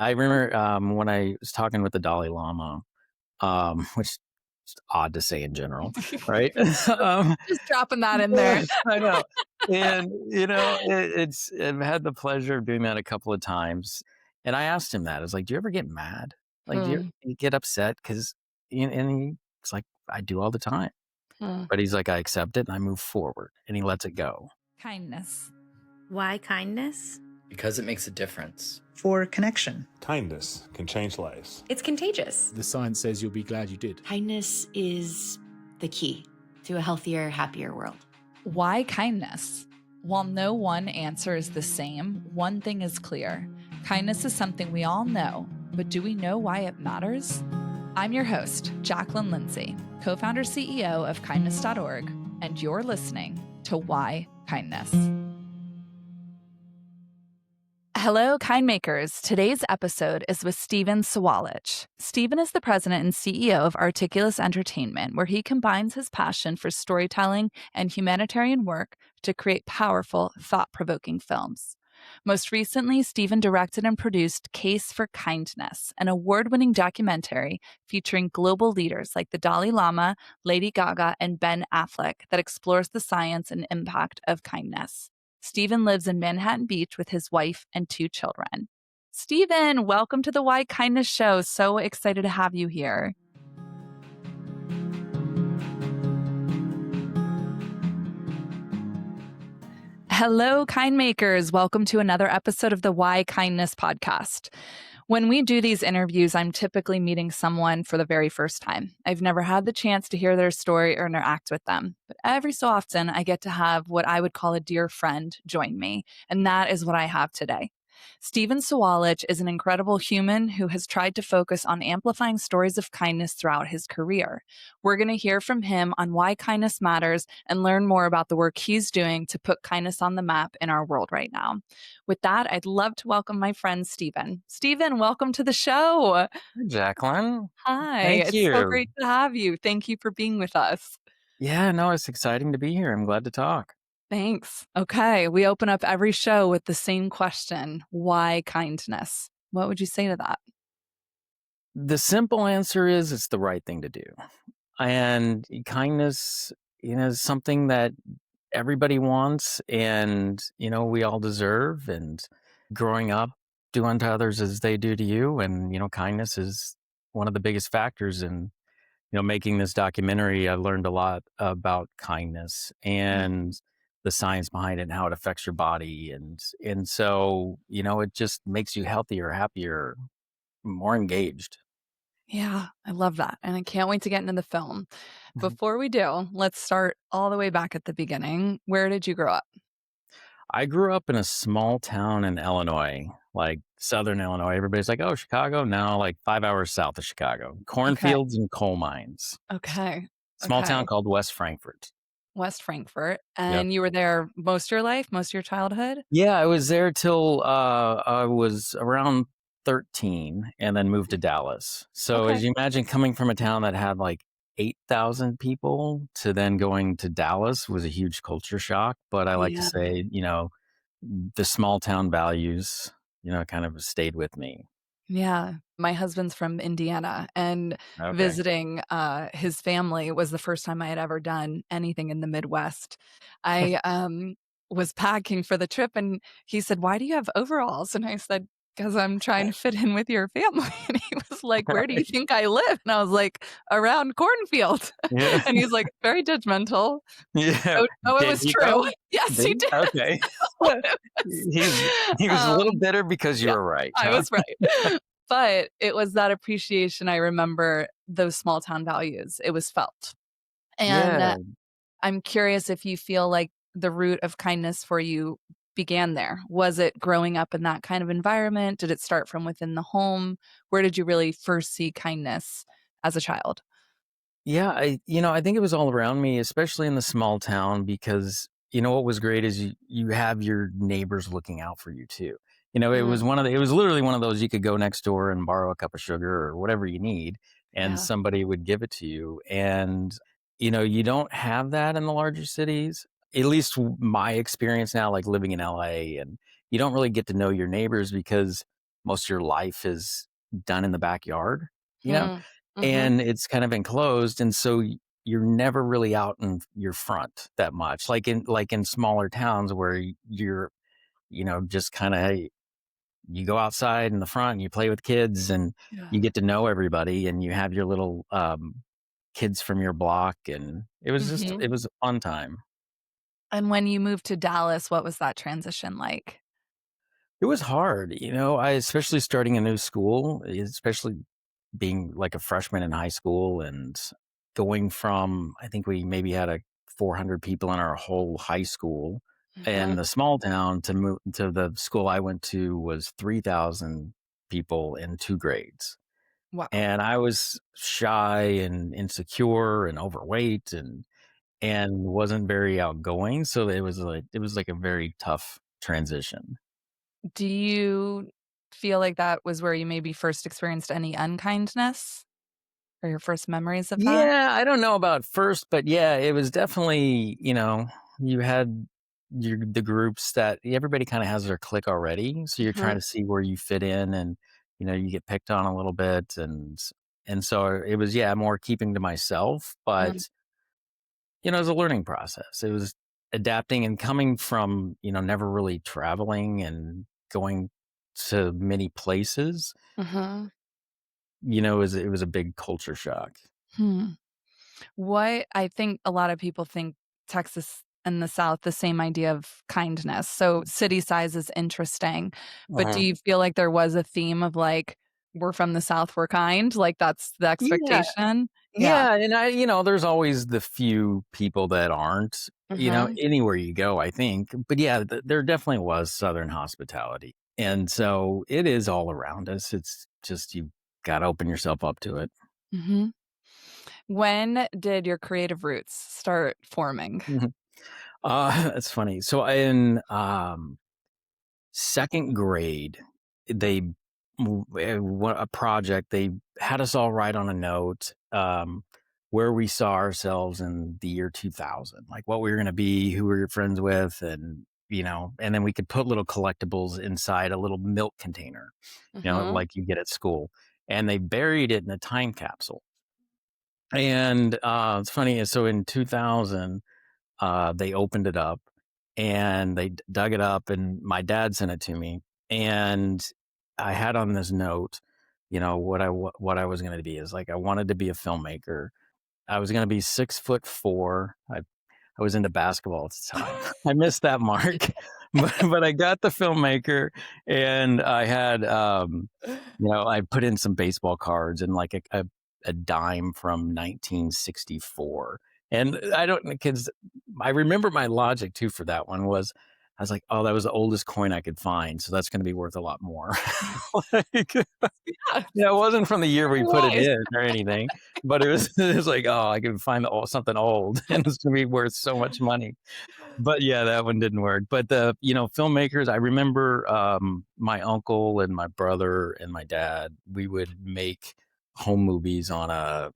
I remember when I was talking with the Dalai Lama, which is odd to say in general, right? um, Just dropping that in there. yeah, I know. And, I've had the pleasure of doing that a couple of times. And I asked him that. I was like, do you ever get mad? Like, Mm, you get upset? And he's like, I do all the time. mm. But he's like, I accept it and I move forward and he lets it go. Kindness. Why kindness? Because it makes a difference. For connection. Kindness can change lives. It's contagious. The science says you'll be glad you did. Kindness is the key to a healthier, happier world. Why kindness? While no one answer is the same, one thing is clear. Kindness is something we all know, but do we know why it matters? I'm your host, Jaclyn Lindsey, co-founder CEO of kindness.org, and you're listening to Why Kindness. Hello, Kindmakers. Today's episode is with Stephen Sawalich. Stephen is the president and CEO of Articulous Entertainment, where he combines his passion for storytelling and humanitarian work to create powerful, thought-provoking films. Most recently, Stephen directed and produced Case for Kindness, an award-winning documentary featuring global leaders like the Dalai Lama, Lady Gaga, and Ben Affleck that explores the science and impact of kindness. Stephen lives in Manhattan Beach with his wife and 2 children. Stephen, welcome to the Why Kindness Show. So excited to have you here. Hello, Kindmakers. Welcome to another episode of the Why Kindness podcast. When we do these interviews, I'm typically meeting someone for the very first time. I've never had the chance to hear their story or interact with them. But every so often, I get to have what I would call a dear friend join me. And that is what I have today. Stephen Sawalich is an incredible human who has tried to focus on amplifying stories of kindness throughout his career. We're going to hear from him on why kindness matters and learn more about the work he's doing to put kindness on the map in our world right now. With that, I'd love to welcome my friend Stephen. Stephen, welcome to the show. Hi, Jaclyn. Hi, Thank it's so you. great to have you. Thank you for being with us. Yeah, no, it's exciting to be here. I'm glad to talk. Thanks. Okay, we open up every show with the same question. Why kindness? What would you say to that? The simple answer is it's the right thing to do. And kindness, is something that everybody wants and, we all deserve. And growing up, do unto others as they do to you. And, kindness is one of the biggest factors in, making this documentary. I learned a lot about kindness and the science behind it and how it affects your body. And so, it just makes you healthier, happier, more engaged. Yeah, I love that. And I can't wait to get into the film. Before we do, let's start all the way back at the beginning. Where did you grow up? I grew up in a small town in Illinois, like Southern Illinois. Everybody's like, oh, Chicago? No, like 5 hours south of Chicago. Okay. Cornfields and coal mines. Okay. Small town Okay. called West Frankfort. West Frankfort. Yep. And you were there most of your life, most of your childhood? Yeah, I was there till I was around 13 and then moved to Dallas. So Okay. as you imagine, coming from a town that had like 8,000 people to then going to Dallas was a huge culture shock. But I like to Yeah. say, the small town values, kind of stayed with me. Yeah. My husband's from Indiana, and Okay. visiting his family was the first time I had ever done anything in the Midwest. I was packing for the trip, and he said, "Why do you have overalls?" And I said, "Because I'm trying to fit in with your family." And he was like, "Where do you think I live?" And I was like, "Around cornfield." Yeah. And he's like, very judgmental. Yeah. Oh, it Did was he true. though? Yes, Did he he? did. Okay. He was a little bitter because you yeah, were right, I huh? was right. But it was that appreciation. I remember those small town values. It was felt. And Yeah. I'm curious if you feel like the root of kindness for you began there. Was it growing up in that kind of environment? Did it start from within the home? Where did you really first see kindness as a child? Yeah, I think it was all around me, especially in the small town, because what was great is you have your neighbors looking out for you too. Mm, it was literally one of those you could go next door and borrow a cup of sugar or whatever you need, and yeah. somebody would give it to you. And you don't have that in the larger cities. At least my experience now, like living in LA, and you don't really get to know your neighbors because most of your life is done in the backyard, you know, Hmm. Hmm. and it's kind of enclosed. And so you're never really out in your front that much, like in smaller towns where you're, just kind of, you go outside in the front and you play with kids and Yeah. you get to know everybody and you have your little kids from your block. And Hmm. it was a fun time. And when you moved to Dallas, what was that transition like? It was hard, I especially starting a new school, especially being like a freshman in high school and going from, I think we maybe had 400 people in our whole high school Hmm. and the small town to move to the school I went to was 3,000 people in 2 grades. Wow. And I was shy and insecure and overweight and wasn't very outgoing. So it was like a very tough transition. Do you feel like that was where you maybe first experienced any unkindness or your first memories of that? Yeah, I don't know about first, but yeah, it was definitely, you had the groups that everybody kind of has their clique already. So you're trying Mhm. to see where you fit in and, you get picked on a little bit. And so it was, yeah, more keeping to myself, but, Mm. it was a learning process. It was adapting and coming from, never really traveling and going to many places, Mhm. it was a big culture shock. Hmm. What I think a lot of people think Texas and the South, the same idea of kindness. So city size is interesting, but do you feel like there was a theme of like, we're from the South, we're kind? Like that's the Yeah. expectation? Yeah. Yeah, and there's always the few people that aren't, Mhm. anywhere you go, I think. But yeah, there definitely was Southern hospitality. And so it is all around us. It's just you got to open yourself up to it. Mhm. When did your creative roots start forming? Mhm. That's funny. So in second grade, they a project. They had us all write on a note where we saw ourselves in the year 2000, like what we were going to be, who we were friends with, and and then we could put little collectibles inside a little milk container, Mhm. like you get at school, and they buried it in a time capsule. And it's funny. So in 2000 they opened it up and they dug it up, and my dad sent it to me. And I had on this note, what I was going to be is like I wanted to be a filmmaker. I was going to be 6'4". I was into basketball at the time. I missed that mark, but I got the filmmaker, and I had I put in some baseball cards and like a dime from 1964. And I don't because I remember my logic too for that one was I was like, oh, that was the oldest coin I could find, so that's going to be worth a lot more. Like, Yeah, it wasn't from the year we put it wise. in or anything, but it was it was like, oh, I can find something old, and it's going to be worth so much money. But yeah, that one didn't work. But the filmmakers, I remember my uncle and my brother and my dad. We would make home movies on a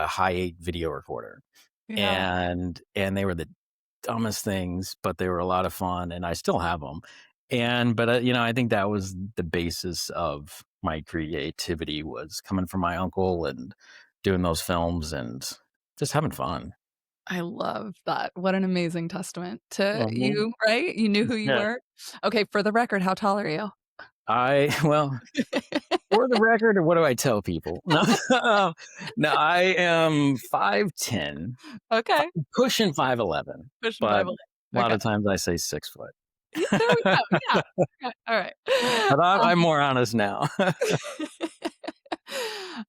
high 8 video recorder, Yeah, and they were the dumbest things, but they were a lot of fun, and I still have them. But I think that was the basis of my creativity was coming from my uncle and doing those films and just having fun. I love that. What an amazing testament to Mhm. you, right? You knew who you Yeah. were. Okay, for the record, how tall are you? Well, for the record, or what do I tell people? No, no, I am 5'10", Okay, pushing 5'11", pushing but 5'11". a lot Okay. of times I say 6 foot. Yeah, there we go. Yeah. Okay, all right. But I'm Um, more honest now.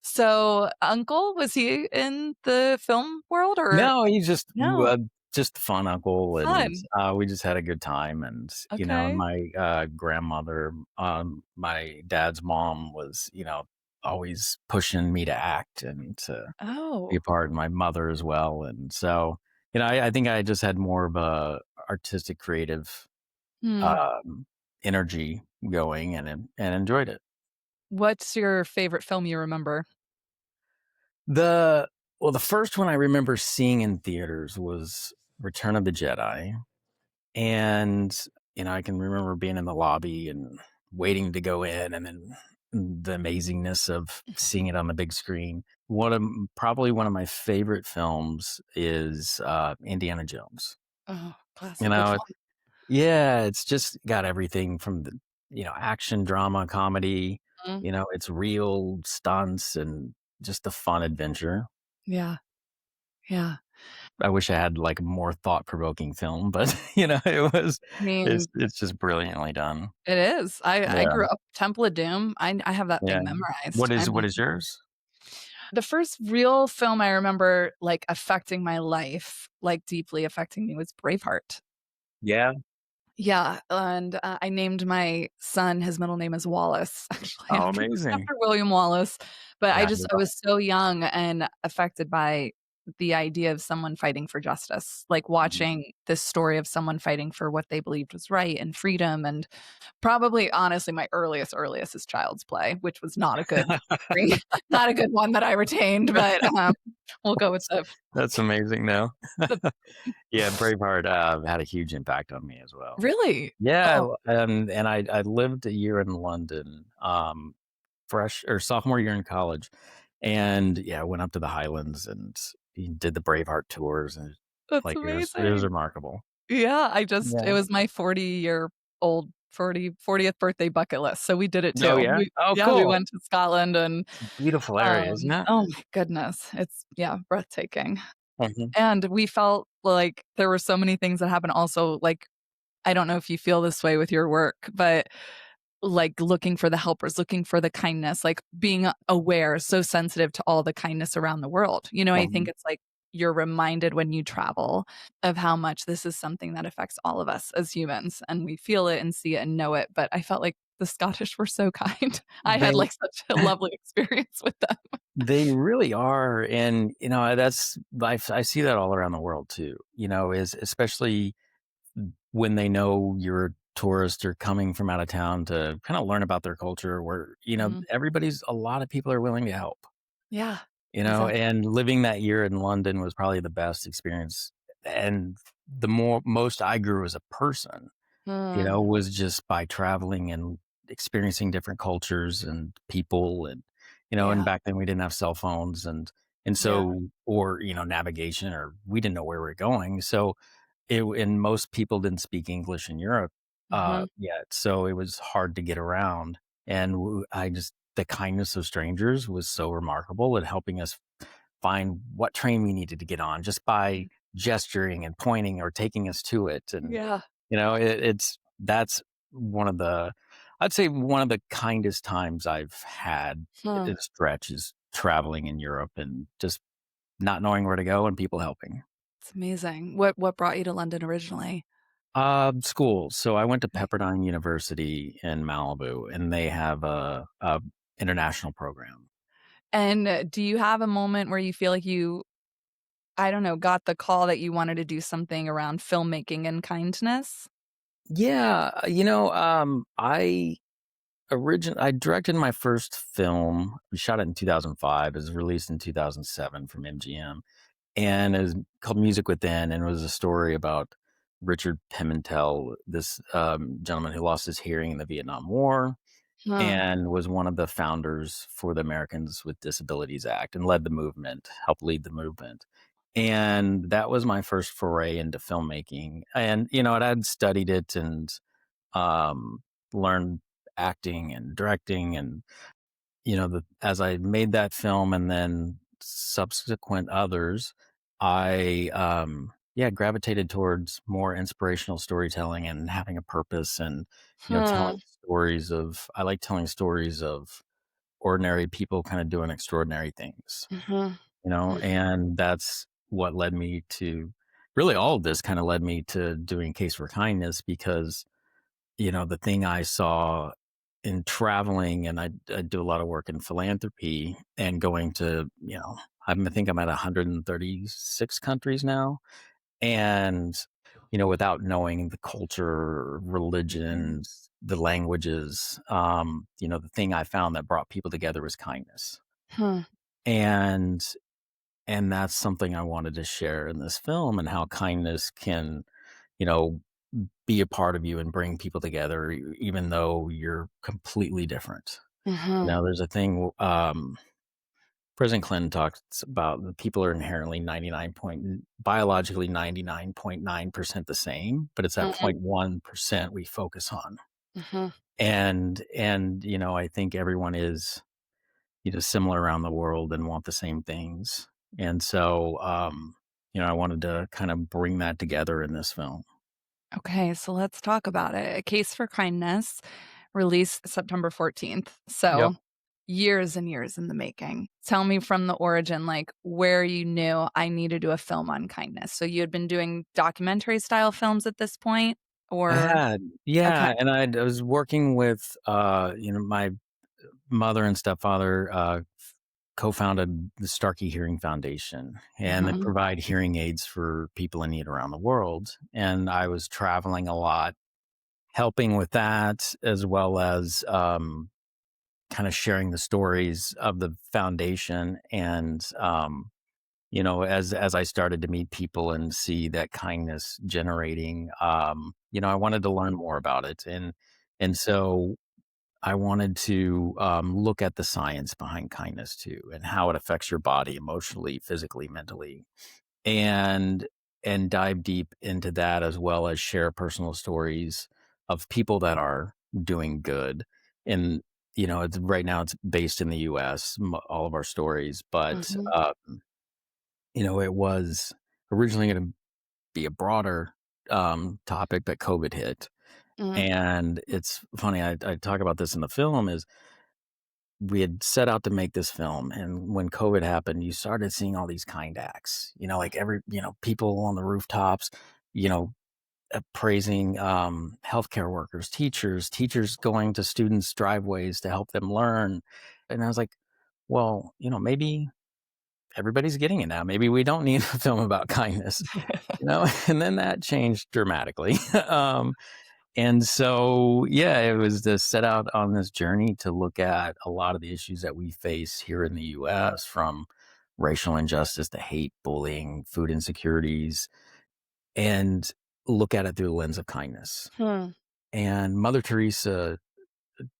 so uncle, was he in the film world or No, he's no? just a fun uncle, and Fun. we just had a good time. And and Okay. my grandmother, my dad's mom, was always pushing me to act and to be a Oh. part, and my mother as well. And so I think I just had more of a artistic, creative Hmm. um, energy going, and enjoyed it. What's your favorite film you remember? The Well, the first one I remember seeing in theaters was Return of the Jedi. And, I can remember being in the lobby and waiting to go in, and then the amazingness of seeing it on the big screen. Probably one of my favorite films is Indiana Jones. Oh, You classic. Which know, one? yeah, it's just got everything from the action, drama, comedy. Mhm. It's real stunts and just a fun adventure. Yeah. Yeah. I wish I had like a more thought provoking film, but it was I mean, it's just brilliantly done. it is. I Yeah, grew up Temple of Doom. I have that yeah. thing memorized. What I is what mean, is yours? the first real film I remember, like, affecting my life, like, deeply affecting me was Braveheart. Yeah. Yeah, and, I named my son his middle name is Wallace, actually, Oh, after amazing. William Wallace, but Yeah. I was so young and affected by the idea of someone fighting for justice, like, Mhm. watching this story of someone fighting for what they believed was right and freedom, and probably, honestly, my earliest is Child's Play, which was not a good not a good one that I retained, but, we'll go with That's amazing. No. the Yeah, Braveheart had a huge impact on me as well. Really? Yeah, Oh, and I lived a year in London, fresh or sophomore year in college, and yeah, I went up to the Highlands and did the Braveheart tours, and that's like it was amazing. remarkable. Yeah, it Yeah. was my 40-year-old 40th birthday bucket list, so we did it Oh too. yeah. Oh, We cool. went to Scotland and, Beautiful area, isn't it? oh my goodness, it's, yeah, breathtaking. Mhm. And we felt like there were so many things that happened also, like, I don't know if you feel this way with your work, but, like, looking for the helpers, looking for the kindness, like, being aware, so sensitive to all the kindness around the world. I think Mhm. it's like you're reminded when you travel of how much this is something that affects all of us as humans, and we feel it and see it and know it, but I felt like the Scottish were so kind. I had, They like, such a lovely experience with them. they really are, and that's I see that all around the world too. Is especially when they know you're a tourist or coming from out of town to kind of learn about their culture, where Mhm. a lot of people are willing to help. Yeah, exactly. And living that year in London was probably the best experience, and the most I grew as a person, Mm, was just by traveling and experiencing different cultures and people, and yeah, back then we didn't have cell phones, and yeah. so, or navigation, or we didn't know where we were going, so and most people didn't speak English in Europe Mhm. yet, so it was hard to get around. And the kindness of strangers was so remarkable at helping us find what train we needed to get on just by gesturing and pointing or taking us to it. And Yeah. it's that's one of the I'd say one of the kindest times I've had Huh. in a stretch is traveling in Europe and just not knowing where to go and people helping. It's amazing. What brought you to London originally? School. So I went to Okay. Pepperdine University in Malibu, and they have a international program. And, do you have a moment where you feel like you, I don't know, got the call that you wanted to do something around filmmaking and kindness? Yeah, I directed my first film. We shot it in 2005. It was released in 2007 from MGM, and it was called Music Within, and it was a story about Richard Pimentel, this gentleman who lost his hearing in the Vietnam War Huh. and was one of the founders for the Americans with Disabilities Act and led the movement, helped lead the movement. And that was my first foray into filmmaking. And, I'd studied it and um, learned acting and directing. And, as I made that film and then subsequent others, I, gravitated towards more inspirational storytelling and having a purpose and, Huh. I like telling stories of ordinary people kind of doing extraordinary things, Mhm. and that's what led me to really all of this kind of led me to doing Case for Kindness because, the thing I saw in traveling, and I do a lot of work in philanthropy and going to, I think I'm at 136 countries now. And, without knowing the culture, religions, the languages, the thing I found that brought people together was kindness. Huh. And and that's something I wanted to share in this film and how kindness can, you know, be a part of you and bring people together, even though you're completely different. Mhm. There's a thing, President Clinton talks about the people are inherently biologically 99.9% the same, but it's that Mhm. 0.1% we focus on. Mhm. And I think everyone is, similar around the world and want the same things. And so, I wanted to kind of bring that together in this film. Okay, so let's talk about it. A Case for Kindness, released September 14th. Yep. So, years and years in the making. Tell me from the origin, like where you knew I need to do a film on kindness. So, you had been doing documentary style films at this point, I or had, okay. yeah, and I was working with, my mother and stepfather co-founded the Starkey Hearing Foundation, and they Mhm. provide hearing aids for people in need around the world. And I was traveling a lot, helping with that, as well as kind of sharing the stories of the foundation. And as I started to meet people and see that kindness generating, I wanted to learn more about it, and so I wanted to look at the science behind kindness too, and how it affects your body emotionally, physically, mentally, and dive deep into that, as well as share personal stories of people that are doing good. And it's right now it's based in the U.S. All of our stories, but Mhm. it was originally going to be a broader topic, but COVID hit. Mhm. And it's funny, I talk about this in the film, is we had set out to make this film, and when COVID happened, you started seeing all these kind acts, like people on the rooftops, you know, praising healthcare workers, teachers going to students' driveways to help them learn. And I was like, well, maybe everybody's getting it now. Maybe we don't need a film about kindness, and then that changed dramatically. And so, yeah, it was to set out on this journey to look at a lot of the issues that we face here in the US, from racial injustice to hate, bullying, food insecurities, and look at it through the lens of kindness. Hmm. And Mother Teresa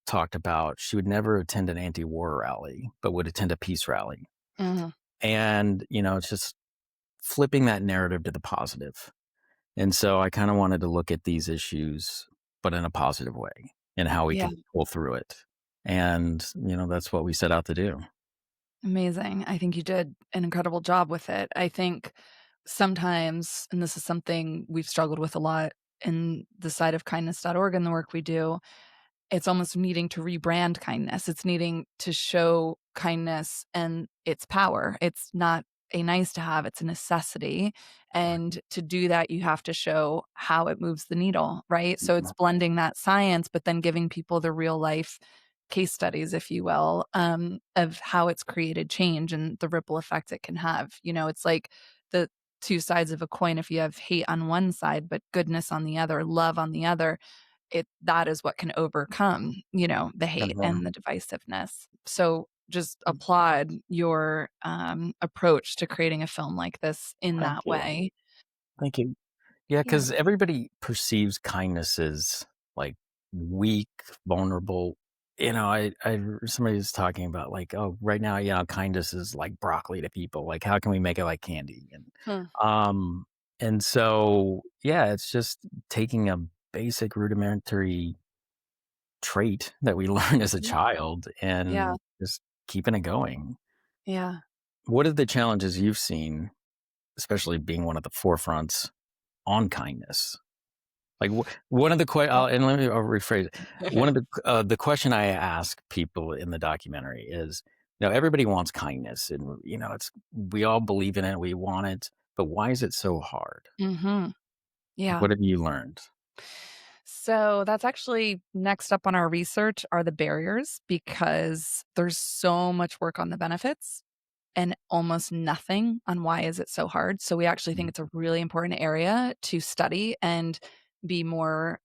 talked about she would never attend an anti war rally, but would attend a peace rally. Mhm. And, it's just flipping that narrative to the positive. And so I kind of wanted to look at these issues, but in a positive way, and how we Yeah. can pull through it. And, that's what we set out to do. Amazing. I think you did an incredible job with it. I think sometimes, and this is something we've struggled with a lot in the side of kindness.org and the work we do, it's almost needing to rebrand kindness. It's needing to show kindness and its power. It's not a nice to have, it's a necessity. Right. And to do that, you have to show how it moves the needle, right? So it's Mhm. blending that science, but then giving people the real life case studies, if you will, of how it's created change and the ripple effect it can have. It's like the two sides of a coin. If you have hate on one side, but goodness on the other, love on the other, that is what can overcome, the hate Mhm. and the divisiveness. So just applaud your approach to creating a film like this in Thank that you. way. Thank you. Yeah, Yeah. because everybody perceives kindness as like weak, vulnerable. Somebody was talking about, like, oh, right now, kindness is like broccoli to people. Like, how can we make it like candy? Hmm. Um, and so, yeah, it's just taking a basic rudimentary trait that we learn as a Mhm. child Yeah. and just keeping it going. Yeah. What are the challenges you've seen, especially being one of the forefronts on kindness? Like, one of the and let me I'll rephrase it. One of the question I ask people in the documentary is, everybody wants kindness, and it's we all believe in it, we want it, but why is it so hard? Hmm. Like, Yeah. what have you learned? So that's actually next up on our research are the barriers because there's so much work on the benefits and almost nothing on why is it so hard. So we actually think Mm. it's a really important area to study and be more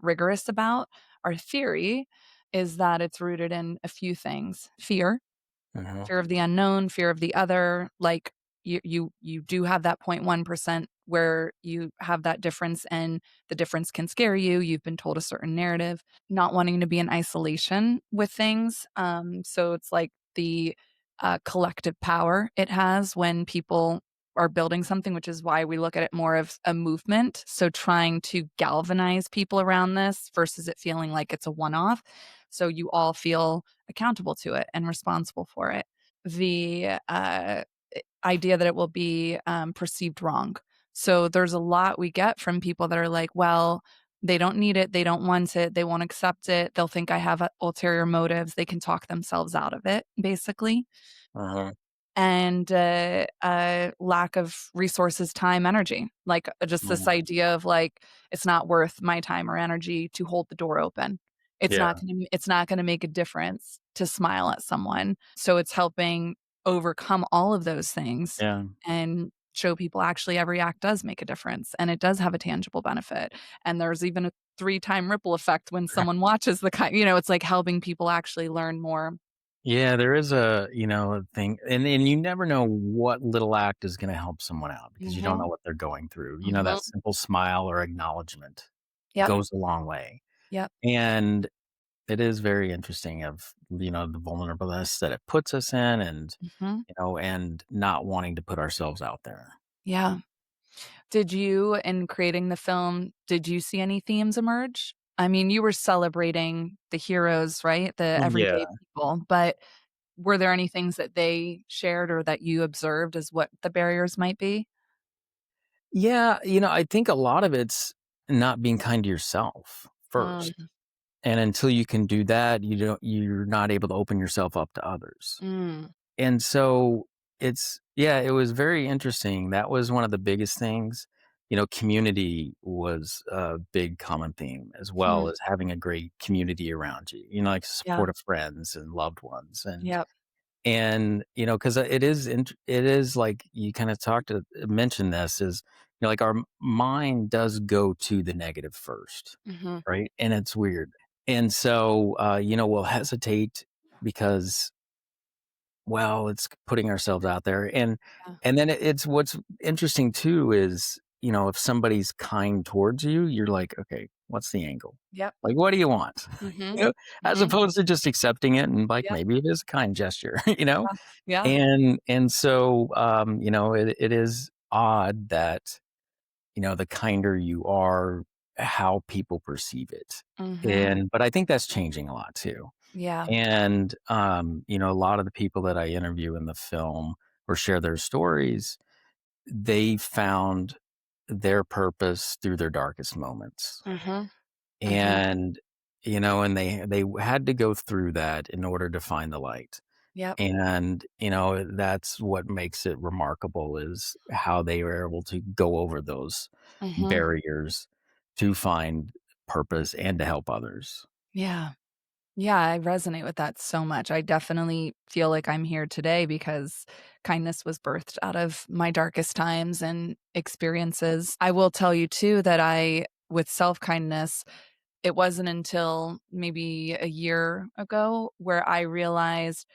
rigorous about. Our theory is that it's rooted in a few things: Mhm. fear of the unknown, fear of the other. Like you do have that 0.1% where you have that difference and the difference can scare you. You've been told a certain narrative, not wanting to be in isolation with things. So it's like the collective power it has when people are building something, which is why we look at it more of a movement. So trying to galvanize people around this versus it feeling like it's a one off. So you all feel accountable to it and responsible for it. The idea that it will be perceived wrong. So there's a lot we get from people that are like, well, they don't need it. They don't want it. They won't accept it. They'll think I have ulterior motives. They can talk themselves out of it, basically. Uh-huh. And lack of resources, time, energy. Like just this Mhm. idea of like, it's not worth my time or energy to hold the door open. Yeah. It's not gonna make a difference to smile at someone. So it's helping overcome all of those things Yeah. and show people actually every act does make a difference and it does have a tangible benefit. And there's even a 3-time ripple effect when someone watches the it's like helping people actually learn more. Yeah, there is a, a thing, and you never know what little act is gonna help someone out because you don't know Mhm, what they're going through. That mhm. simple smile or acknowledgement Yep, goes a long way. yep. And it is very interesting of, the vulnerableness that it puts us in and, Mhm. and not wanting to put ourselves out there. Yeah. Did you, in creating the film, did you see any themes emerge? I mean, you were celebrating the heroes, right? The Yeah. everyday people, but were there any things that they shared or that you observed as what the barriers might be? Yeah, I think a lot of it's not being kind to yourself first. Mm, And until you can do that, you're not able to open yourself up to others. mm, And so it was very interesting. That was one of the biggest things. Community was a big common theme as well mhm. as having a great community around you, like Yeah, supportive friends and loved ones. yep, And, because it is like you kind of mention this is, like our mind does go to the negative first, mhm, right? And it's weird. And so, we'll hesitate because, well, it's putting ourselves out there. yeah, And then it's what's interesting too is, if somebody's kind towards you, you're like, okay, what's the angle? yep, Like, what do you want? mhm, You know, as mhm, opposed to just accepting it and like yep, maybe it is a kind gesture, you know? yeah, yeah, And so, it is odd that, the kinder you are, how people perceive it. mhm, But I think that's changing a lot too. yeah, And, a lot of the people that I interview in the film or share their stories, they found their purpose through their darkest moments. mhm, mhm, And, and they had to go through that in order to find the light. yep, And, that's what makes it remarkable is how they were able to go over those mhm, barriers to find purpose and to help others. yeah. Yeah, I resonate with that so much. I definitely feel like I'm here today because kindness was birthed out of my darkest times and experiences. I will tell you too that with self kindness, it wasn't until maybe a year ago where I realized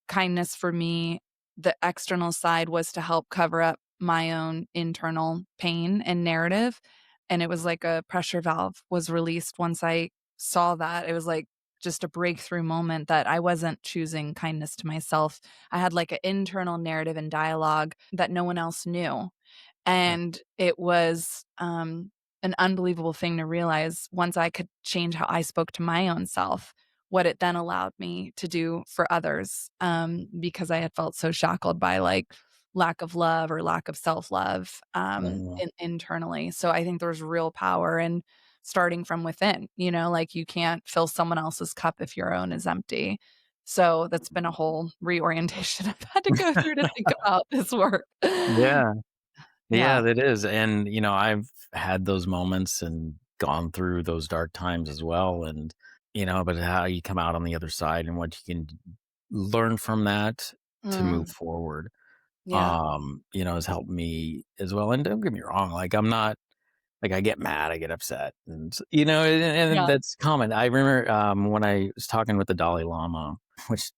kindness for me, the external side was to help cover up my own internal pain and narrative. And it was like a pressure valve was released once I saw that. It was like just a breakthrough moment that I wasn't choosing kindness to myself. I had like an internal narrative and dialogue that no one else knew. And it was, an unbelievable thing to realize once I could change how I spoke to my own self, what it then allowed me to do for others, because I had felt so shackled by, like, lack of love or lack of self-love, Mhm. internally. So I think there's real power in starting from within, like, you can't fill someone else's cup if your own is empty. So that's been a whole reorientation I've had to go through to think about this work. Yeah. Yeah, Yeah. that is. And, I've had those moments and gone through those dark times as well. And, but how you come out on the other side and what you can learn from that to move Mm, forward, yeah, has helped me as well. And don't get me wrong, like I'm not like I get mad, I get upset. And, and yeah. that's common. I remember when I was talking with the Dalai Lama, which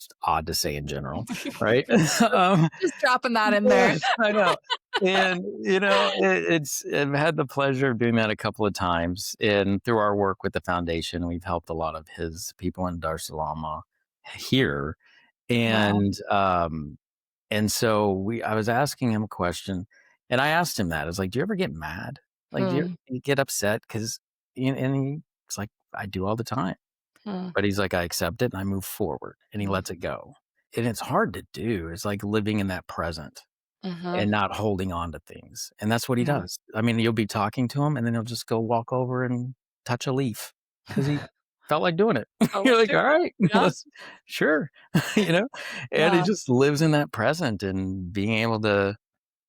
it's odd to say in general, right? um, Just dropping that in there. yeah, I know. And, I've had the pleasure of doing that a couple of times. And through our work with the foundation, we've helped a lot of his people in Dar es Salaam here. Wow. And so I was asking him a question, and I asked him that. I was like, "Do you ever get mad? Like, do Hmm. you get upset?" Because, and he's like, "I do all the time." Hmm. But he's like, "I accept it and I move forward," and he lets it go. And it's hard to do. It's like living in that present Hmm. and not holding on to things. And that's what he Yeah. does. I mean, you'll be talking to him, and then he'll just go walk over and touch a leaf because he felt like doing it. Oh, You're like like, it. all right, Yeah. let's, sure, you know, and he Yeah. just lives in that present and being able to,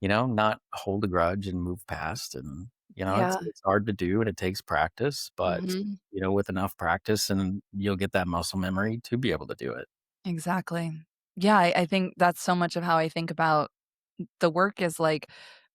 not hold a grudge and move past. And, Yeah. it's hard to do and it takes practice, but, Hmm. with enough practice and you'll get that muscle memory to be able to do it. Exactly. Yeah, I think that's so much of how I think about the work is like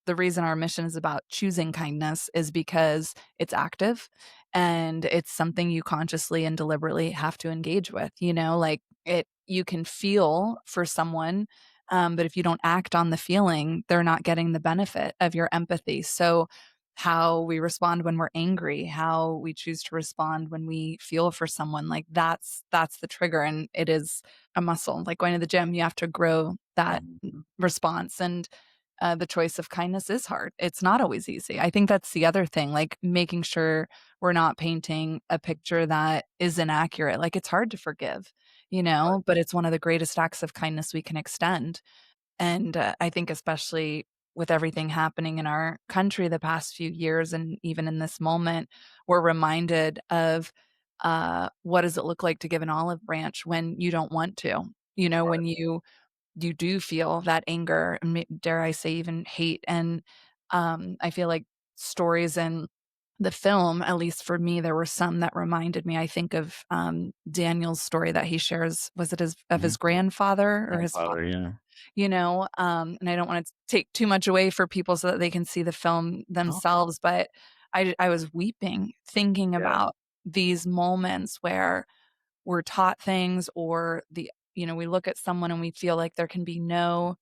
the reason our mission is about choosing kindness is because it's active and it's something you consciously and deliberately have to engage with, like it you can feel for someone, but if you don't act on the feeling, they're not getting the benefit of your empathy. So how we respond when we're angry, how we choose to respond when we feel for someone, like that's the trigger, and it is a muscle. Like going to the gym, you have to grow that Mhm. response. And the choice of kindness is hard. It's not always easy. I think that's the other thing, like making sure we're not painting a picture that is inaccurate. Like it's hard to forgive, but it's one of the greatest acts of kindness we can extend. And I think, especially with everything happening in our country the past few years, and even in this moment, we're reminded of what does it look like to give an olive branch when you don't want to, when you do feel that anger, and dare I say even hate. And I feel like stories in the film, at least for me, there were some that reminded me. I think of Daniel's story that he shares. Was it his Mhm. grandfather or his father? Grandfather, yeah. And I don't want to take too much away for people so that they can see the film Oh, themselves, but I was weeping thinking yeah. about these moments where we're taught things, or we look at someone and we feel like there can be no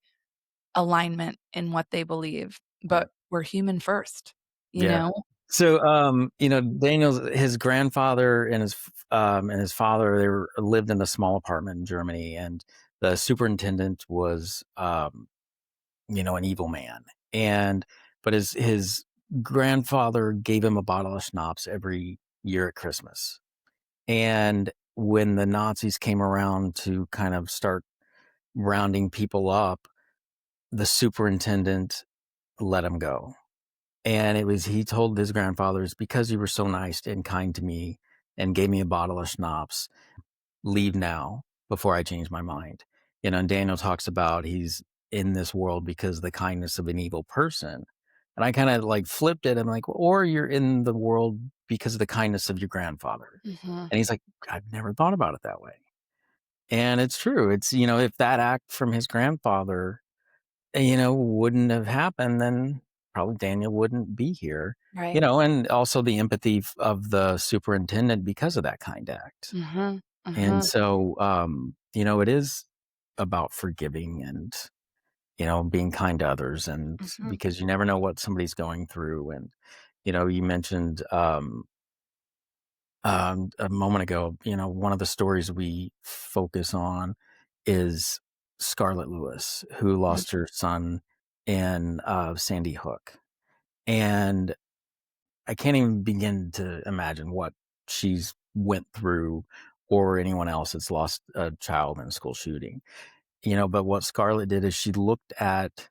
alignment in what they believe, Right. but we're human first, you Yeah. know? So, Daniel's his grandfather and his father, lived in a small apartment in Germany, and the superintendent was, an evil man. And but his grandfather gave him a bottle of schnapps every year at Christmas. And when the Nazis came around to kind of start rounding people up, the superintendent let him go. And he told his grandfather, "It's because you were so nice and kind to me and gave me a bottle of schnapps. Leave now before I change my mind." And Daniel talks about he's in this world because of the kindness of an evil person. And I kind of like flipped it. I'm like, or you're in the world because of the kindness of your grandfather. Mhm. And he's like, "I've never thought about it that way." And it's true. It's, if that act from his grandfather, wouldn't have happened, then probably Daniel wouldn't be here, Right. and also the empathy of the superintendent because of that kind act. Mhm. And Mhm. so, it is about forgiving and, being kind to others, and Mhm. because you never know what somebody's going through. And, you mentioned, a moment ago, one of the stories we focus on is Scarlett Lewis, who Mhm. lost her son in Sandy Hook. And I can't even begin to imagine what she's went through, or anyone else that's lost a child in a school shooting. But what Scarlett did is she looked at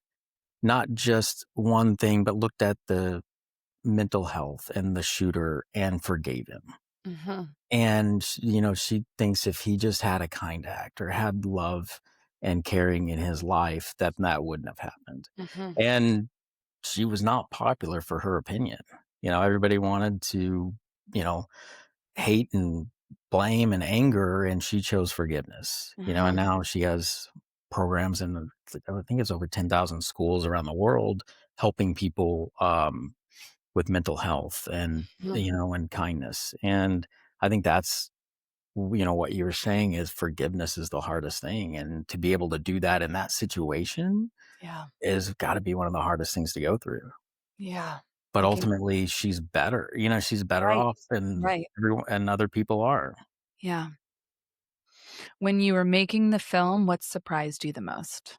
not just one thing, but looked at the mental health and the shooter and forgave him. Mhm. And, she thinks if he just had a kind act or had love and caring in his life, that wouldn't have happened. Mhm. And she was not popular for her opinion. Everybody wanted to, you know, hate and blame and anger, and she chose forgiveness, and Mhm. now she has programs in, I think it's over 10,000 schools around the world, helping people, with mental health and, Mhm. and kindness. And I think that's what you were saying is forgiveness is the hardest thing. And to be able to do that in that situation Yeah. is got to be one of the hardest things to go through. Yeah. But I can. ultimately, she's better. She's better Right. off, and Right. everyone and other people are. Yeah. When you were making the film, what surprised you the most?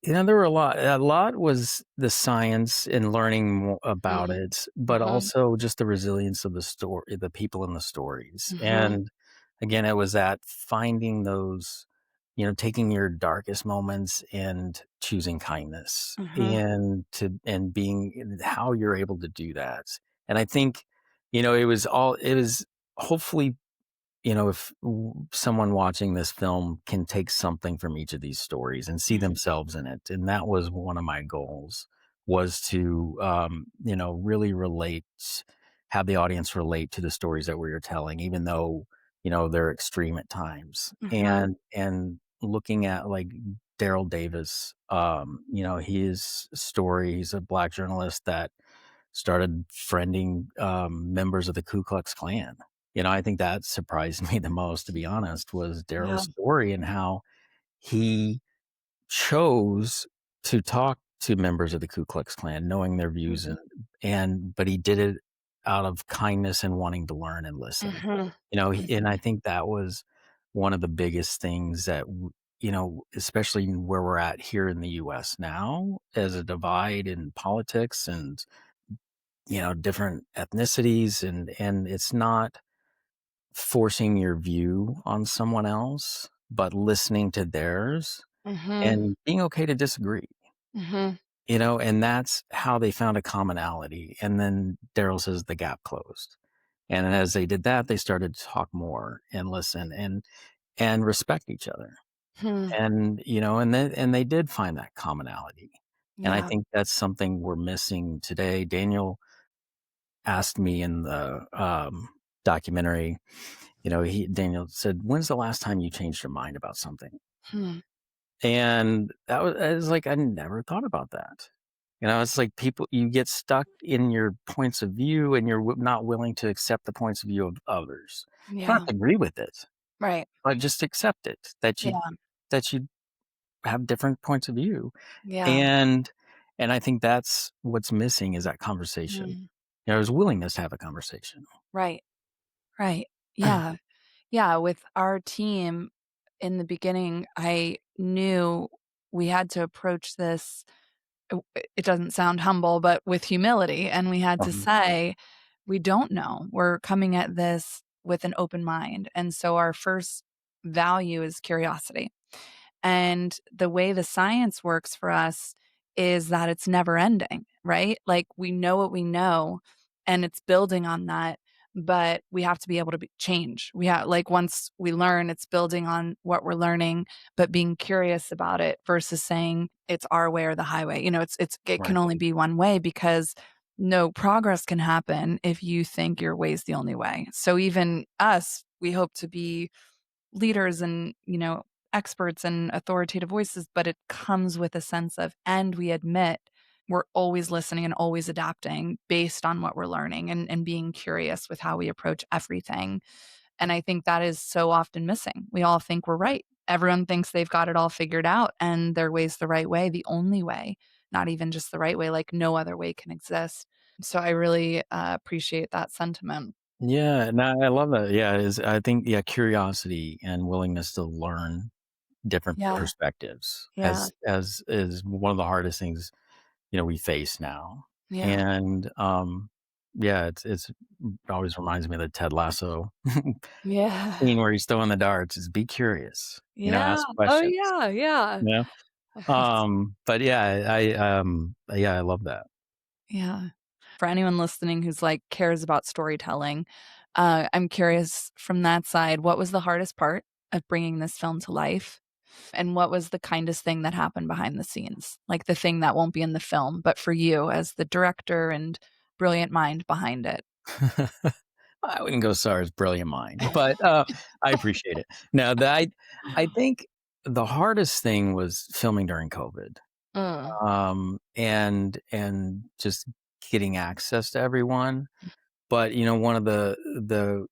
There were a lot was the science and learning about Mm. it, but Mhm. also just the resilience of the story, the people in the stories. Mhm. And again, it was that finding those, taking your darkest moments and choosing kindness, Mhm. and being how you're able to do that. And I think, it was hopefully, if someone watching this film can take something from each of these stories and see Mhm. themselves in it. And that was one of my goals, was to, really have the audience relate to the stories that we were telling, even though, they're extreme at times. Mhm. And looking at like Daryl Davis, his story, he's a Black journalist that started friending members of the Ku Klux Klan. I think that surprised me the most, to be honest, was Yeah. Daryl's story and how he chose to talk to members of the Ku Klux Klan, knowing their views, Mhm. but he did it out of kindness and wanting to learn and listen. Mhm. And I Mhm. think that was one of the biggest things that especially where we're at here in the U.S. now, as a divide in politics and different ethnicities, and it's not forcing your view on someone else, but listening to theirs Mhm. and being okay to disagree, Mhm. and that's how they found a commonality. And then Daryl says the gap closed. And as they did that, they started to talk more and listen and respect each other. Hmm. And they did find that commonality. And I Yeah. think that's something we're missing today. Daniel asked me in the documentary, Daniel said, "When's the last time you changed your mind about something?" Hmm. And I was like, I never thought about that. It's like people, you get stuck in your points of view, and you're not willing to accept the points of view of others. You don't have Yeah. to agree with it, Right. but just accept it, that you Yeah. that you have different points of view. Yeah. And I think that's what's missing, is that conversation. Mhm. There's willingness to have a conversation. Right. Right. Yeah. Yeah. With our team in the beginning, I knew we had to approach this. It doesn't sound humble, but with humility. And we had to Um, say, we don't know. We're coming at this with an open mind. And so our first value is curiosity. And the way the science works for us is that it's never ending, right? Like we know what we know and it's building on that, but we have to be able to change. We have, like, once we learn, it's building on what we're learning, but being curious about it versus saying it's our way or the highway. It can right. only be one way, because no progress can happen if you think your way is the only way. So even us, we hope to be leaders and, experts and authoritative voices, but it comes with a sense of, and we admit we're always listening and always adapting based on what we're learning, and being curious with how we approach everything. And I think that is so often missing. We all think we're right. Everyone thinks they've got it all figured out and their way's the right way, the only way, not even just the right way, like no other way can exist. So I really appreciate that sentiment. Yeah, no, I love that. Yeah, I think, yeah, curiosity and willingness to learn different Yeah. perspectives Yeah. as is one of the hardest things, we face now. Yeah. And yeah, it always reminds me of the Ted Lasso Yeah. scene where he's throwing the darts, is be curious, Yeah. ask Oh, questions. yeah, yeah. You but yeah, I love that. Yeah. For anyone listening who's, like, cares about storytelling, I'm curious from that side, what was the hardest part of bringing this film to life? And what was the kindest thing that happened behind the scenes? Like, the thing that won't be in the film, but for you as the director and brilliant mind behind it. I wouldn't go so far as brilliant mind, but I appreciate it. Now that I think the hardest thing was filming during COVID, Mm. and just getting access to everyone. But one of the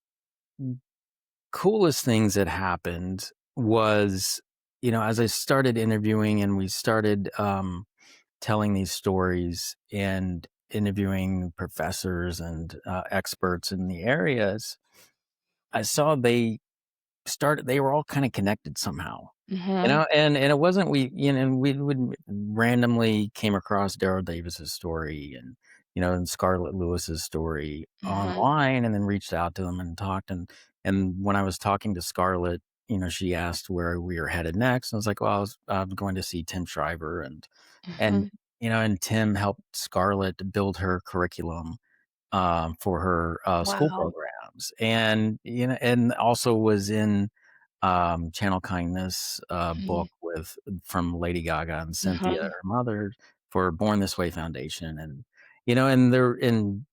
coolest things that happened was, as I started interviewing and we started telling these stories and interviewing professors and experts in the areas, I saw they were all kind of connected somehow. Mm-hmm. And it wasn't and we would randomly came across Daryl Davis's story and Scarlett Lewis's story Mm-hmm. online, and then reached out to them and talked. And when I was talking to Scarlett, she asked where we were headed next. And I was like, well, I was going to see Tim Shriver, and Mm-hmm. and Tim helped Scarlett build her curriculum for her school Wow. programs, and also was in Channel Kindness Mm-hmm. book from Lady Gaga and Cynthia, Mm-hmm. her mother, for Born This Way Foundation, and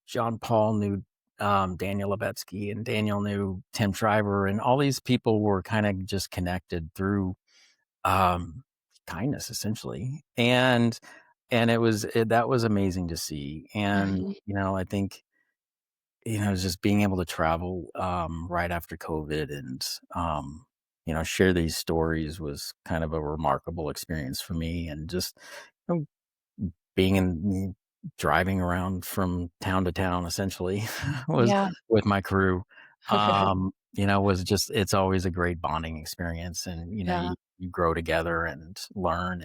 John Paul knew Daniel Levetsky, and Daniel knew Tim Shriver, and all these people were kind of just connected through um, kindness, essentially, and that was amazing to see, and Mm-hmm. I think just being able to travel right after COVID and share these stories was kind of a remarkable experience for me, and just you being driving around from town to town essentially was Yeah. with my crew. Was just it's always a great bonding experience, and Yeah. you grow together and learn,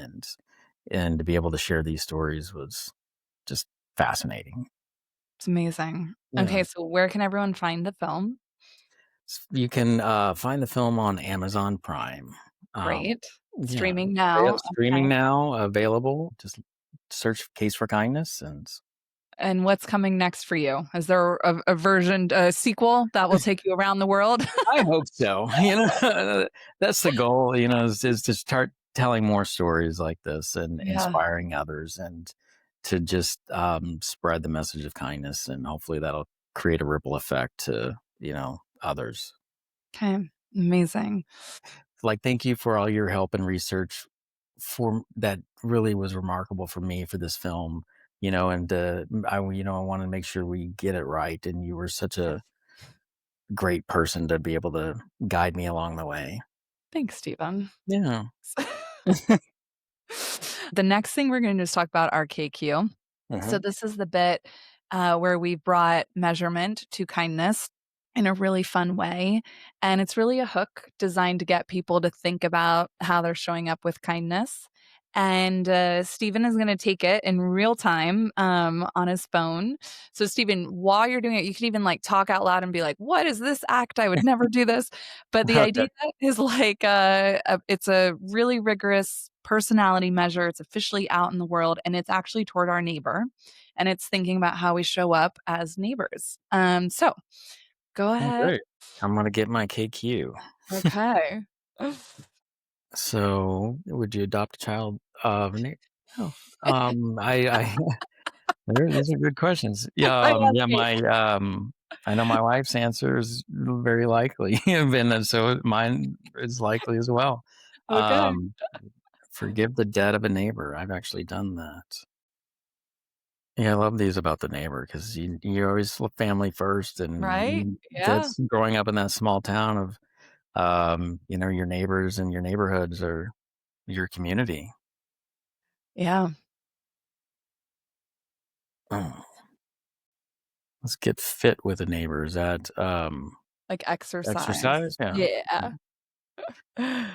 and to be able to share these stories was just fascinating. It's amazing. Yeah. Okay, so where can everyone find the film? You can find the film on Amazon Prime. Um, Great. yeah, Streaming now. streaming Okay. now, available. Just search Case for Kindness, and And what's coming next for you? Is there a sequel that will take you around the world? I hope so. That's the goal. Is to start telling more stories like this and Yeah. inspiring others, and to just spread the message of kindness, and hopefully that'll create a ripple effect to others. Okay. Amazing. Like, thank you for all your help and research for that really was remarkable for me for this film, and I want to make sure we get it right. And you were such a great person to be able to guide me along the way. Thanks, Stephen. Yeah. The next thing we're going to just talk about our KQ. So Mhm. this is the bit where we brought measurement to kindness in a really fun way. And it's really a hook designed to get people to think about how they're showing up with kindness. And Stephen is going to take it in real time on his phone. So, Stephen, while you're doing it, you can even like talk out loud and be like, "What is this act? I would never do this." But the idea Okay. is like it's a really rigorous personality measure. It's officially out in the world, and it's actually toward our neighbor, and it's thinking about how we show up as neighbors. So go Oh, ahead. great. I'm gonna get my KQ. Okay. So, would you adopt a child? No. I these are good questions. Yeah, I love yeah, you. I know my wife's answer is very likely, and then so mine is likely as well. Okay. Um, Forgive the debt of a neighbor. I've actually done that. Yeah, I love these about the neighbor because you always look family first, and Right? Yeah. that's growing up in that small town of your neighbors and your neighborhoods are your community. Yeah. Oh, let's get fit with a neighbor. Is that Like exercise. exercise? Yeah. Yeah.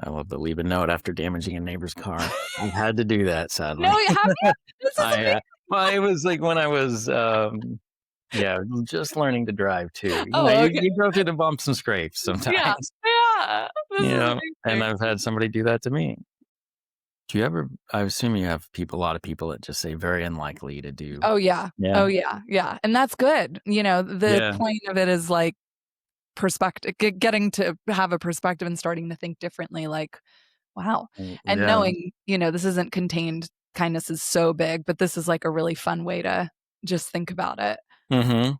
I love to leave a note after damaging a neighbor's car. We had to do that, No, sadly. you have you? This is I amazing. well, it was like when I was yeah, just learning to drive too. Oh, okay. You go through the bumps and scrapes Yeah. sometimes. Yeah. This is And amazing. I've had somebody do that to me. Do you ever I assume you have a lot of people that just say very unlikely to do. Oh, yeah. Yeah. Oh, yeah. Yeah. And that's good. The Yeah. point of it is like perspective, getting to have a perspective and starting to think differently. Like, wow. And Yeah. knowing, this isn't contained. Kindness is so big, but this is like a really fun way to just think about it. Mhm.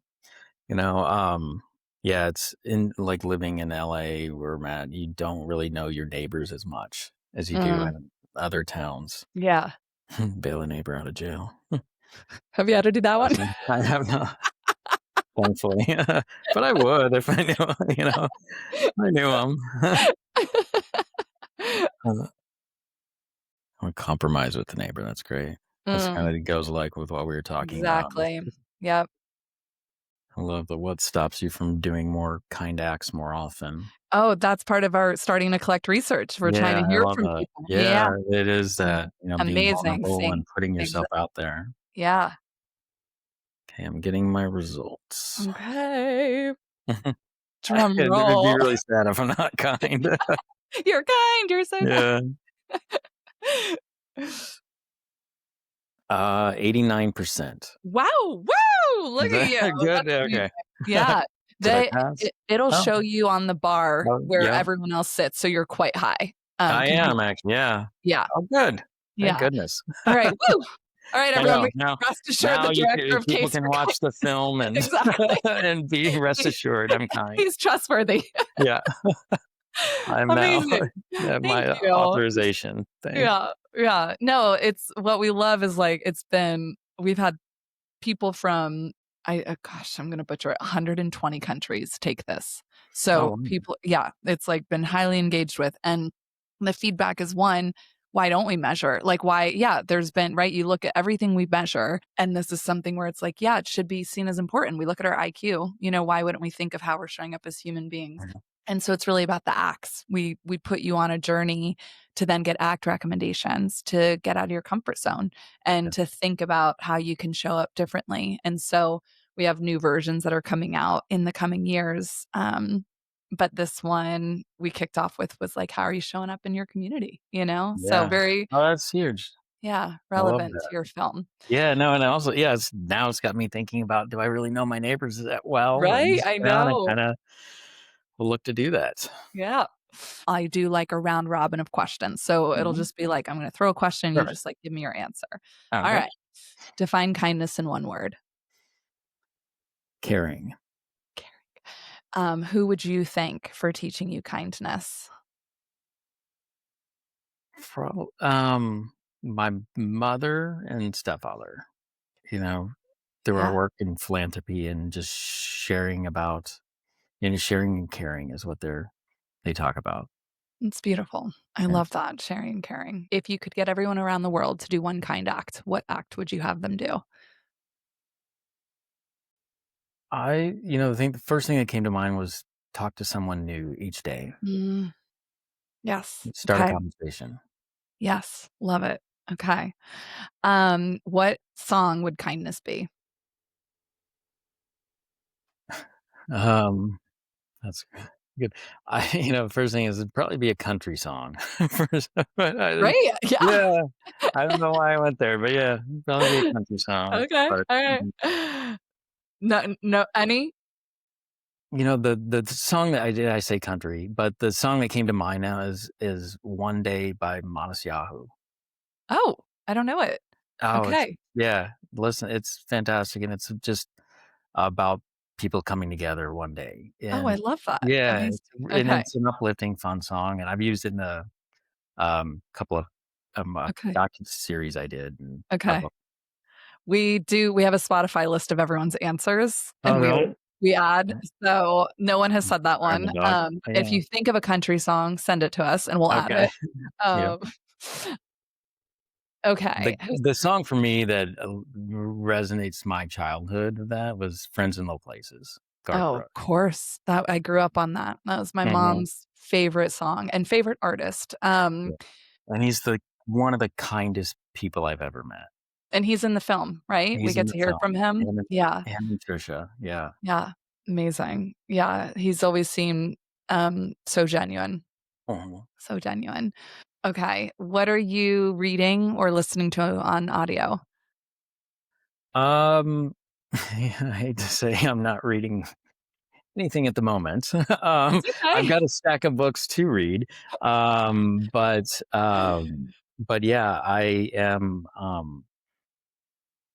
You know, yeah, it's in like living in LA where Matt, you don't really know your neighbors as much as you do Mm, in other towns. yeah. Bail a neighbor out of jail. Have you had to do that one? Awesome. I have not. thankfully. But I would if I knew, I knew him. I would compromise with the neighbor. That's great. That's kind Mm, of goes like with what we were talking about. exactly. Yep. I love the what stops you from doing more kind acts more often. Oh, that's part of our starting to collect research. We're trying Yeah, to I hear love from that. people. Yeah. Yeah, it is Mm. that, being Amazing vulnerable seeing and putting exa yourself out there. yeah. Okay, I'm getting my results. Okay. Drum It would be roll. really sad if I'm not kind. You're kind, you're so Yeah. kind. 89%. Wow, woo! Is Look at that you. good? That's amazing. Okay. Yeah. Did I They pass? it'll Oh, show you on the bar oh, where yeah. everyone else sits, so you're quite high, I compared am actually, yeah. yeah, Oh, good. Thank yeah. goodness. All right, woo! All right, I everyone, know. we Now rest assured now the director of people Taste can for watch the film Kind and exactly. and be rest assured I'm kind. He's trustworthy. Yeah. I'm now Amazing. have Thank my you. authorization. Thanks. Yeah, yeah. No, it's what we love is, like, we've had people from gosh, I'm gonna butcher it, 120 countries take this. Oh, So wow. people yeah, it's, like, been highly engaged with, and the feedback is, one, why don't we measure? Like, why yeah, there's been right, you look at everything we measure, and this is something where it's like, yeah, it should be seen as important. We look at our IQ, why wouldn't we think of how we're showing up as human beings? Mhm. And so it's really about the acts. We put you on a journey to then get act recommendations, to get out of your comfort zone and Yeah. to think about how you can show up differently. And so we have new versions that are coming out in the coming years. But this one we kicked off with was like, how are you showing up in your community? So Yeah. very, Oh, that's huge. yeah, I love relevant to that. your film. Yeah, no, and also, yeah, it's got me thinking about, do I really know my neighbors that well? And, Right? I and I know. kinda will look to do that. Yeah. I do like a round robin of questions. So it'll Mhm. just be like, I'm going to throw a question. You Perfect. just like give me your answer. All Okay. right. Define kindness in one word. Caring. Who would you thank for teaching you kindness? My mother and stepfather, you know, through our Yeah, work in philanthropy and just sharing and caring is what they talk about. it's beautiful. I Yeah. love that, sharing and caring. If you could get everyone around the world to do one kind act, what act would you have them do? I think the first thing that came to mind was talk to someone new each day, Mm, yes. start a Okay. conversation. Yes. Love it. Okay. What song would kindness be? Um, that's good. First thing is it'd probably be a country song. First, but Right? Yeah. yeah, I don't know why I went there, but yeah, it'd probably be a country song. Okay. But All right. No, any? the song that I say country, but the song that came to mind now is "One Day" by Modest Yahoo. Oh, I don't know it. Oh, Okay. yeah, listen, it's fantastic, and it's just about people coming together one day, Oh, I and love that. yeah, Amazing. and Okay. it's an uplifting, fun song, and I've used it in a couple of Okay. docu series I did, and a Okay. book. We have a Spotify list of everyone's answers, Oh, and really? we add, so no one has said that Sorry, my one. dog. If Yeah. you think of a country song, send it to us and we'll add Okay. it. Yeah. Um, The okay. the song for me that resonates my childhood of that was "Friends in Low Places," Garth Oh, of Brooks. course. That I grew up on that. That was my Mhm. mom's favorite song and favorite artist. Yeah. And he's one of the kindest people I've ever met. And he's in the film, right? We He's get in the to hear from film, him? him Yeah. and Trisha, yeah. Yeah. Amazing. Yeah. He's always seemed, so genuine. Mhm. So genuine. Okay. What are you reading or listening to on audio? Um, I hate to say I'm not reading anything at the moment. It's I've okay. got a stack of books to read, but yeah, I am,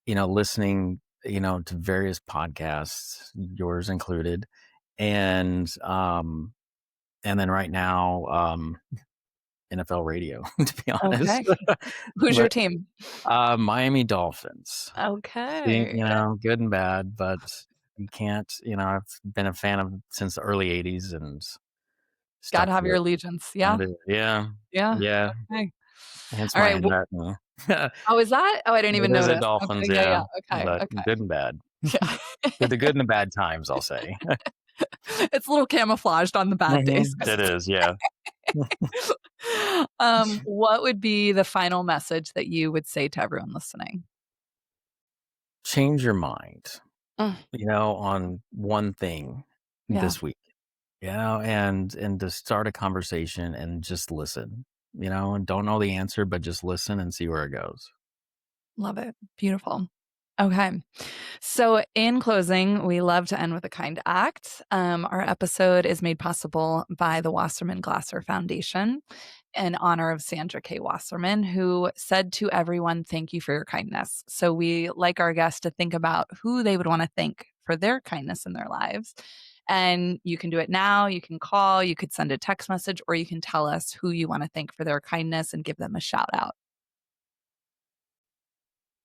listening, to various podcasts, yours included, and and then right now, NFL radio, to be honest. Okay. Who's your But team? Miami Dolphins. See, Okay. good and bad, but You can't, I've been a fan of since the early 80s and Gotta stuck have to your it. allegiance. I Yeah. do. Yeah. Yeah. Yeah. Okay. Hence All my right. investment. Oh, is that? Oh, I didn't even It is a notice. Dolphins, Okay. Yeah. yeah, Yeah. Okay. but Okay. good and bad. Yeah. Good, the good and the bad times, I'll say. It's a little camouflaged on the bad days. It is, yeah. What would be the final message that you would say to everyone listening? Change your mind, Mm, on one thing yeah. this week, and to start a conversation and just listen, and don't know the answer, but just listen and see where it goes. Love it. Beautiful. Okay. So, in closing, we love to end with a kind act. Our episode is made possible by the Wasserman Glasser Foundation in honor of Sandra K. Wasserman, who said to everyone, "Thank you for your kindness." So, we like our guests to think about who they would want to thank for their kindness in their lives. And you can do it now. You can call, you could send a text message, or you can tell us who you want to thank for their kindness and give them a shout out.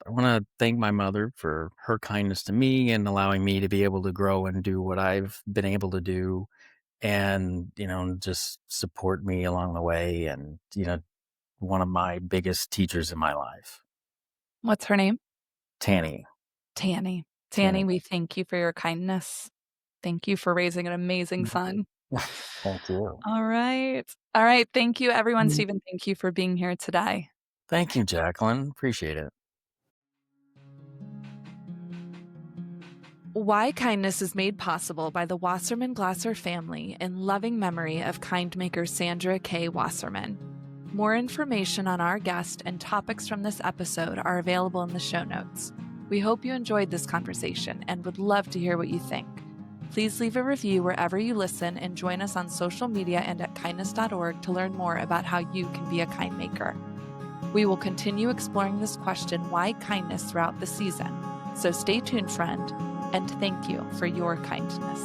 I want to thank my mother for her kindness to me and allowing me to be able to grow and do what I've been able to do, and just support me along the way, and one of my biggest teachers in my life, What's her name? Tanny. Tanny. Tanny, Tanny. we thank you for your kindness. Thank you for raising an amazing son. Thank you. All right. All right. Thank you, everyone. Stephen, thank you for being here today. Thank you, Jaclyn. Appreciate it. Why Kindness is made possible by the Wasserman Glasser family in loving memory of Kindmaker Sandra K. Wasserman. More information on our guest and topics from this episode are available in the show notes. We hope you enjoyed this conversation and would love to hear what you think. Please leave a review wherever you listen and join us on social media and at kindness.org to learn more about how you can be a kind maker. We will continue exploring this question, why kindness, throughout the season. So stay tuned, friend, and thank you for your kindness.